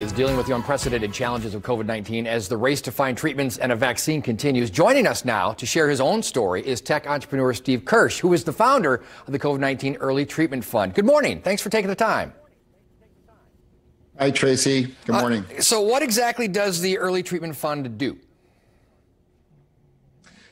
is dealing with the unprecedented challenges of COVID-19 as the race to find treatments and a vaccine continues. Joining us now to share his own story is tech entrepreneur Steve Kirsch, who is the founder of the COVID-19 Early Treatment Fund. Good morning. Thanks for taking the time. Hi, Tracy. Good morning. So what exactly does the Early Treatment Fund do?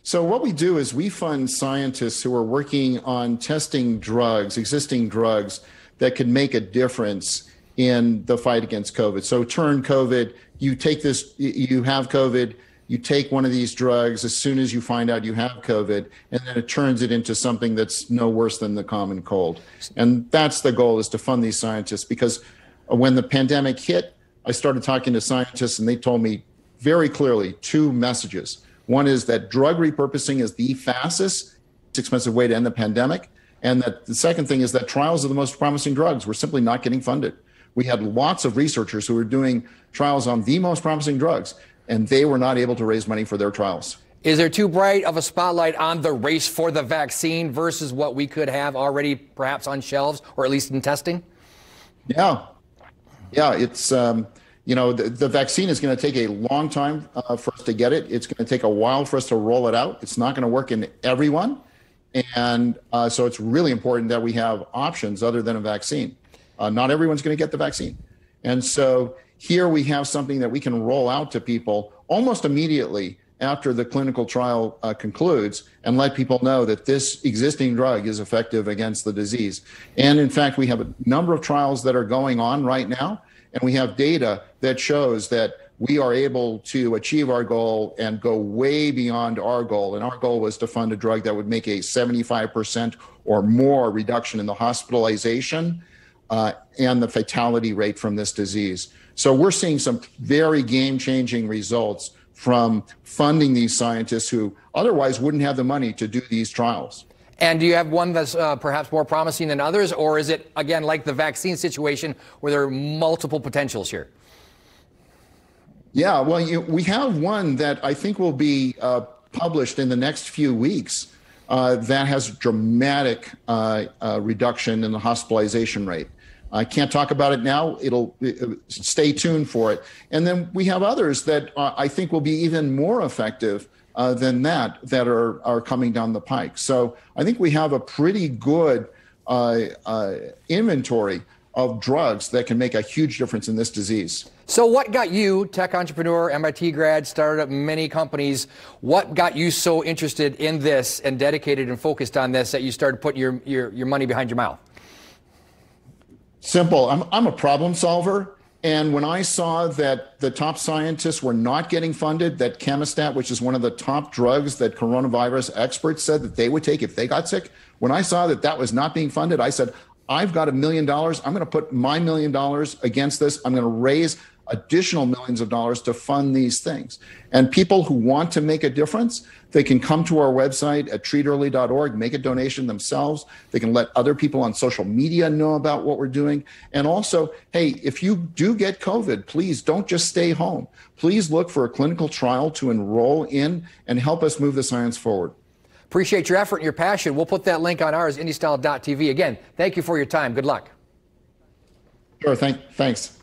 So what we do is we fund scientists who are working on testing drugs, existing drugs, that could make a difference in the fight against COVID. So turn COVID, you take this, you have COVID, you take one of these drugs as soon as you find out you have COVID, and then it turns it into something that's no worse than the common cold. And that's the goal, is to fund these scientists, because when the pandemic hit, I started talking to scientists and they told me very clearly two messages. One is that drug repurposing is the fastest, expensive way to end the pandemic. And that the second thing is that trials of the most promising drugs were simply not getting funded. We had lots of researchers who were doing trials on the most promising drugs, and they were not able to raise money for their trials. Is there too bright of a spotlight on the race for the vaccine versus what we could have already perhaps on shelves, or at least in testing? Yeah, it's, the vaccine is going to take a long time for us to get it. It's going to take a while for us to roll it out. It's not going to work in everyone. And so it's really important that we have options other than a vaccine. Not everyone's going to get the vaccine. And so here we have something that we can roll out to people almost immediately after the clinical trial concludes, and let people know that this existing drug is effective against the disease. And in fact, we have a number of trials that are going on right now, and we have data that shows that we are able to achieve our goal and go way beyond our goal. And our goal was to fund a drug that would make a 75% or more reduction in the hospitalization and the fatality rate from this disease. So we're seeing some very game-changing results from funding these scientists who otherwise wouldn't have the money to do these trials. And do you have one that's perhaps more promising than others, or is it, again, like the vaccine situation where there are multiple potentials here? Yeah, well, we have one that I think will be published in the next few weeks that has dramatic reduction in the hospitalization rate. I can't talk about it now. Stay tuned for it. And then we have others that I think will be even more effective than that are coming down the pike. So I think we have a pretty good inventory of drugs that can make a huge difference in this disease. So what got you, tech entrepreneur, MIT grad, started up many companies, what got you so interested in this and dedicated and focused on this that you started putting your money behind your mouth? Simple. I'm a problem solver. And when I saw that the top scientists were not getting funded, that Chemostat, which is one of the top drugs that coronavirus experts said that they would take if they got sick, when I saw that that was not being funded, I said, I've got $1 million. I'm going to put my $1 million against this. I'm going to raise additional millions of dollars to fund these things. And people who want to make a difference, they can come to our website at treatearly.org, make a donation themselves. They can let other people on social media know about what we're doing. And also, hey, if you do get COVID, please don't just stay home. Please look for a clinical trial to enroll in and help us move the science forward. Appreciate your effort and your passion. We'll put that link on ours, IndyStyle.tv. Again, thank you for your time. Good luck. Sure, thanks.